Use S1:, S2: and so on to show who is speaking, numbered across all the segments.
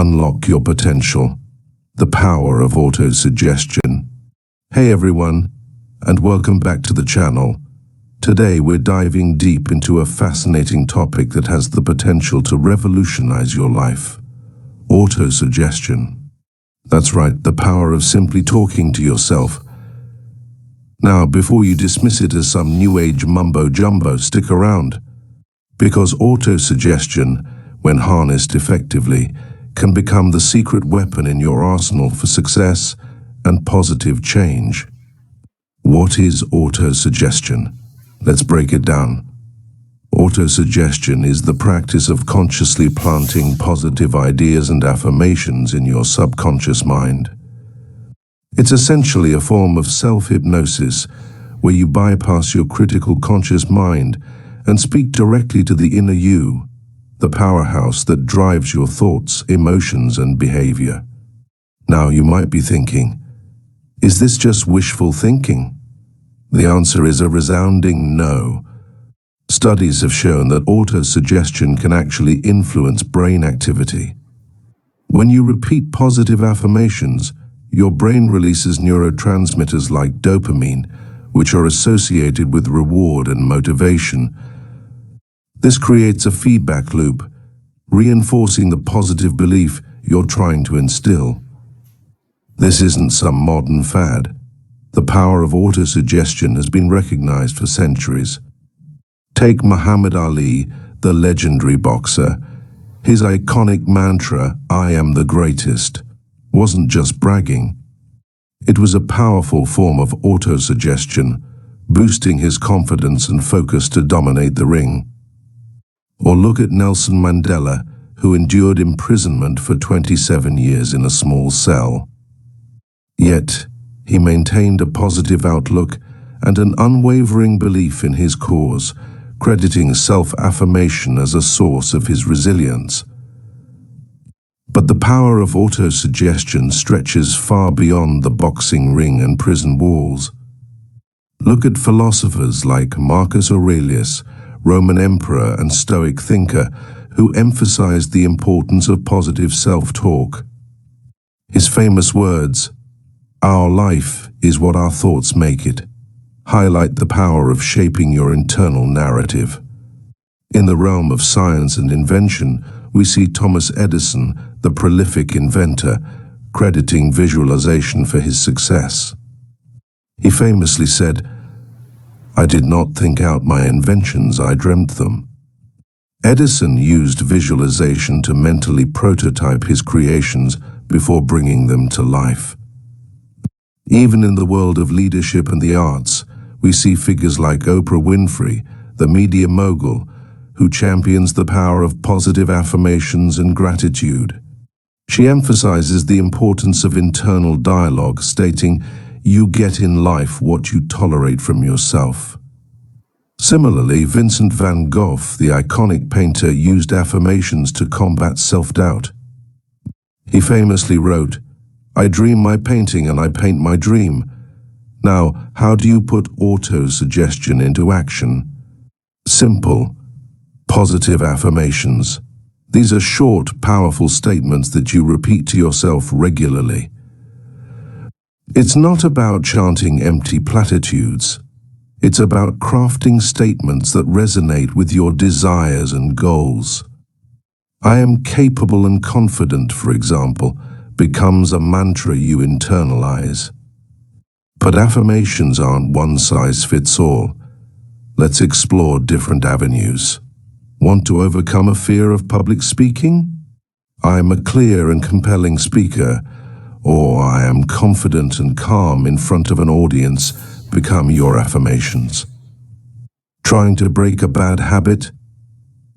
S1: Unlock your potential. The power of autosuggestion. Hey everyone, and welcome back to the channel. Today we're diving deep into a fascinating topic that has the potential to revolutionize your life. Autosuggestion. That's right, the power of simply talking to yourself. Now, before you dismiss it as some new age mumbo-jumbo, stick around. Because autosuggestion, when harnessed effectively, can become the secret weapon in your arsenal for success and positive change. What is autosuggestion? Let's break it down. Autosuggestion is the practice of consciously planting positive ideas and affirmations in your subconscious mind. It's essentially a form of self-hypnosis where you bypass your critical conscious mind and speak directly to the inner you, the powerhouse that drives your thoughts, emotions, and behavior. Now you might be thinking, is this just wishful thinking? The answer is a resounding no. Studies have shown that autosuggestion can actually influence brain activity. When you repeat positive affirmations, your brain releases neurotransmitters like dopamine, which are associated with reward and motivation. This creates a feedback loop, reinforcing the positive belief you're trying to instill. This isn't some modern fad. The power of autosuggestion has been recognized for centuries. Take Muhammad Ali, the legendary boxer. His iconic mantra, "I am the greatest," wasn't just bragging. It was a powerful form of autosuggestion, boosting his confidence and focus to dominate the ring. Or look at Nelson Mandela, who endured imprisonment for 27 years in a small cell. Yet, he maintained a positive outlook and an unwavering belief in his cause, crediting self-affirmation as a source of his resilience. But the power of autosuggestion stretches far beyond the boxing ring and prison walls. Look at philosophers like Marcus Aurelius, Roman emperor and Stoic thinker, who emphasized the importance of positive self-talk. His famous words, "Our life is what our thoughts make it," highlight the power of shaping your internal narrative. In the realm of science and invention, we see Thomas Edison, the prolific inventor, crediting visualization for his success. He famously said, "I did not think out my inventions, I dreamt them." Edison used visualization to mentally prototype his creations before bringing them to life. Even in the world of leadership and the arts, we see figures like Oprah Winfrey, the media mogul, who champions the power of positive affirmations and gratitude. She emphasizes the importance of internal dialogue, stating, "You get in life what you tolerate from yourself." Similarly, Vincent van Gogh, the iconic painter, used affirmations to combat self-doubt. He famously wrote, "I dream my painting and I paint my dream." Now, how do you put autosuggestion into action? Simple. Positive affirmations. These are short, powerful statements that you repeat to yourself regularly. It's not about chanting empty platitudes. It's about crafting statements that resonate with your desires and goals. "I am capable and confident," for example, becomes a mantra you internalize. But affirmations aren't one size fits all. Let's explore different avenues. Want to overcome a fear of public speaking? "I am a clear and compelling speaker," or "I am confident and calm in front of an audience," become your affirmations. Trying to break a bad habit?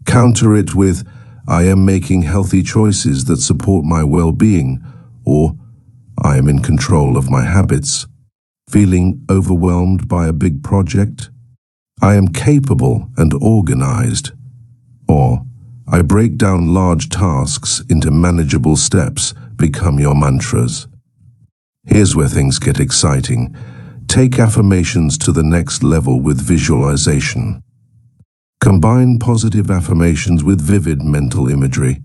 S1: Counter it with, "I am making healthy choices that support my well-being," or "I am in control of my habits." Feeling overwhelmed by a big project? "I am capable and organized," or "I break down large tasks into manageable steps," become your mantras. Here's where things get exciting. Take affirmations to the next level with visualization. Combine positive affirmations with vivid mental imagery.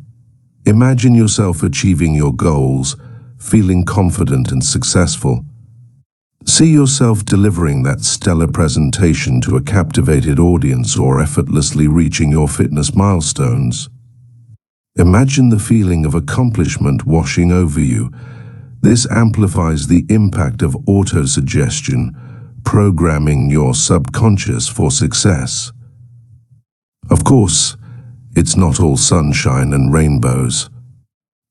S1: Imagine yourself achieving your goals, feeling confident and successful. See yourself delivering that stellar presentation to a captivated audience or effortlessly reaching your fitness milestones. Imagine the feeling of accomplishment washing over you. This amplifies the impact of autosuggestion, programming your subconscious for success. Of course, it's not all sunshine and rainbows.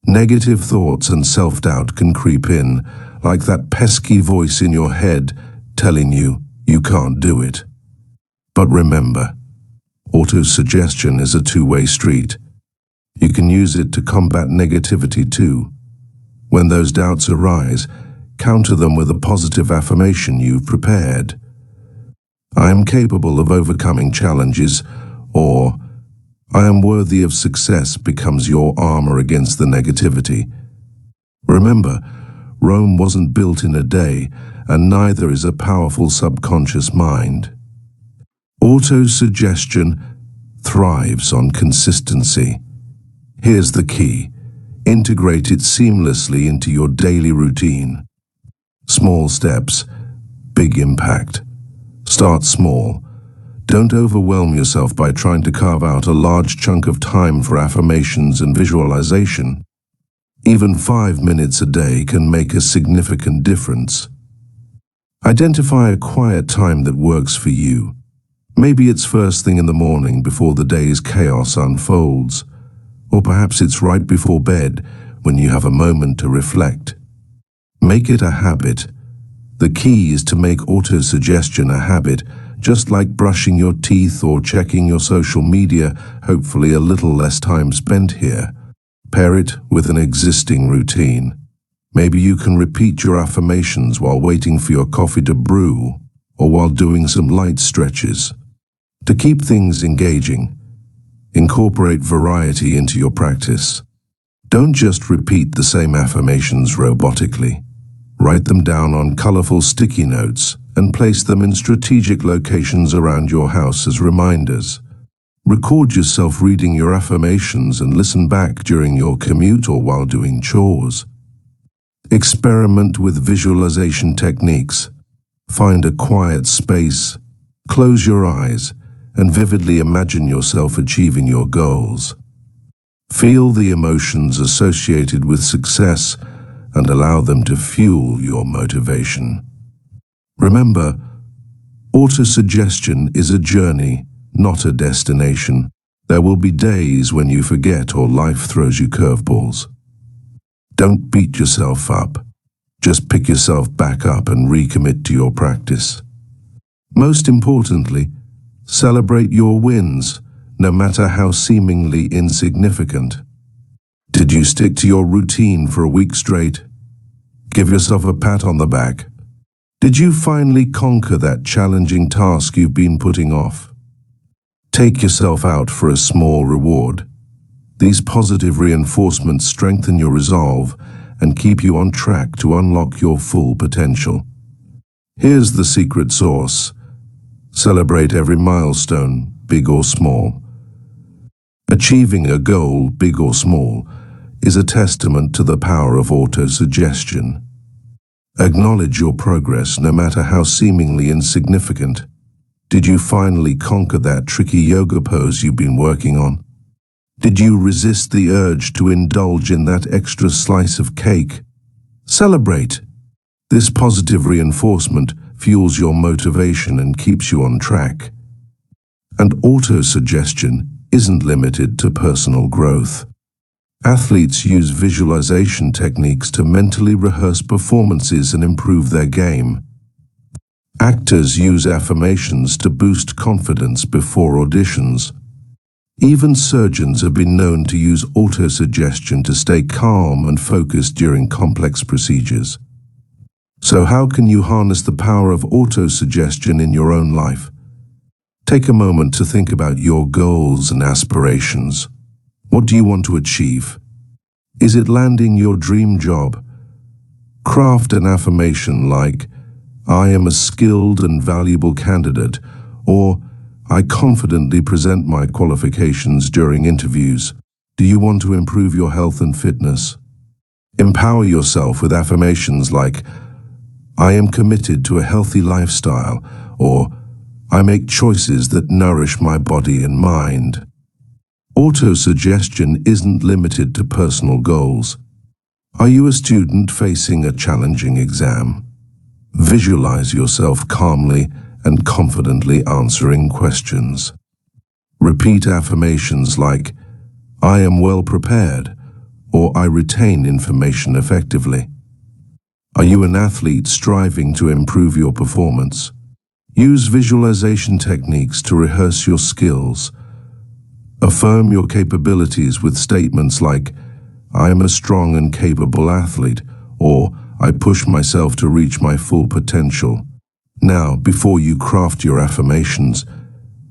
S1: Negative thoughts and self-doubt can creep in, like that pesky voice in your head telling you can't do it. But remember, autosuggestion is a two-way street. You can use it to combat negativity too. When those doubts arise, counter them with a positive affirmation you've prepared. I am capable of overcoming challenges, or I am worthy of success becomes your armor against the negativity. Remember, Rome wasn't built in a day, and neither is a powerful subconscious mind. Autosuggestion thrives on consistency. Here's the key. Integrate it seamlessly into your daily routine. Small steps, big impact. Start small. Don't overwhelm yourself by trying to carve out a large chunk of time for affirmations and visualization. Even 5 minutes a day can make a significant difference. Identify a quiet time that works for you. Maybe it's first thing in the morning before the day's chaos unfolds, or perhaps it's right before bed when you have a moment to reflect. Make it a habit. The key is to make autosuggestion a habit, just like brushing your teeth or checking your social media, hopefully a little less time spent here. Pair it with an existing routine. Maybe you can repeat your affirmations while waiting for your coffee to brew, or while doing some light stretches. To keep things engaging, incorporate variety into your practice. Don't just repeat the same affirmations robotically. Write them down on colorful sticky notes and place them in strategic locations around your house as reminders. Record yourself reading your affirmations and listen back during your commute or while doing chores. Experiment with visualization techniques. Find a quiet space, close your eyes, and vividly imagine yourself achieving your goals. Feel the emotions associated with success and allow them to fuel your motivation. Remember, autosuggestion is a journey, not a destination. There will be days when you forget or life throws you curveballs. Don't beat yourself up. Just pick yourself back up and recommit to your practice. Most importantly, celebrate your wins, no matter how seemingly insignificant. Did you stick to your routine for a week straight? Give yourself a pat on the back. Did you finally conquer that challenging task you've been putting off? Take yourself out for a small reward. These positive reinforcements strengthen your resolve and keep you on track to unlock your full potential. Here's the secret sauce. Celebrate every milestone, big or small. Achieving a goal, big or small, is a testament to the power of autosuggestion. Acknowledge your progress, no matter how seemingly insignificant. Did you finally conquer that tricky yoga pose you've been working on? Did you resist the urge to indulge in that extra slice of cake? Celebrate. This positive reinforcement fuels your motivation and keeps you on track. And autosuggestion isn't limited to personal growth. Athletes use visualization techniques to mentally rehearse performances and improve their game. Actors use affirmations to boost confidence before auditions. Even surgeons have been known to use autosuggestion to stay calm and focused during complex procedures. So how can you harness the power of autosuggestion in your own life? Take a moment to think about your goals and aspirations. What do you want to achieve? Is it landing your dream job? Craft an affirmation like, I am a skilled and valuable candidate, or I confidently present my qualifications during interviews. Do you want to improve your health and fitness? Empower yourself with affirmations like, I am committed to a healthy lifestyle, or I make choices that nourish my body and mind. Autosuggestion isn't limited to personal goals. Are you a student facing a challenging exam? Visualize yourself calmly and confidently answering questions. Repeat affirmations like, I am well prepared, or I retain information effectively. Are you an athlete striving to improve your performance? Use visualization techniques to rehearse your skills. Affirm your capabilities with statements like, I am a strong and capable athlete, or I push myself to reach my full potential. Now, before you craft your affirmations,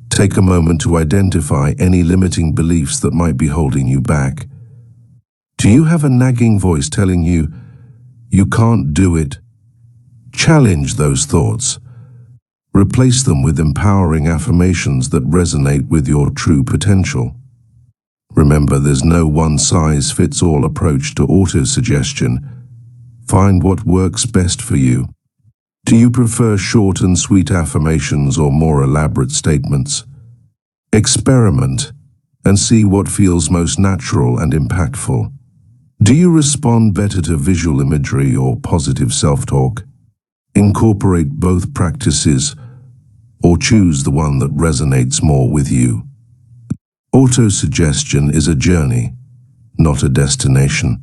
S1: take a moment to identify any limiting beliefs that might be holding you back. Do you have a nagging voice telling you, you can't do it? Challenge those thoughts. Replace them with empowering affirmations that resonate with your true potential. Remember, there's no one-size-fits-all approach to autosuggestion. Find what works best for you. Do you prefer short and sweet affirmations or more elaborate statements? Experiment and see what feels most natural and impactful. Do you respond better to visual imagery or positive self-talk? Incorporate both practices or choose the one that resonates more with you. Autosuggestion is a journey, not a destination.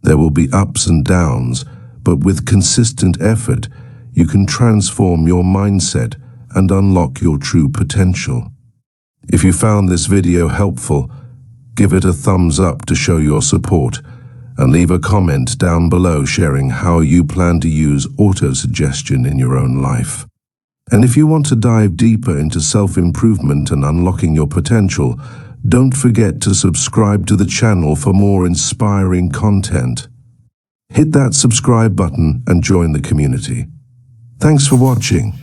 S1: There will be ups and downs, but with consistent effort, you can transform your mindset and unlock your true potential. If you found this video helpful, give it a thumbs up to show your support, and leave a comment down below sharing how you plan to use autosuggestion in your own life. And if you want to dive deeper into self-improvement and unlocking your potential, don't forget to subscribe to the channel for more inspiring content. Hit that subscribe button and join the community. Thanks for watching.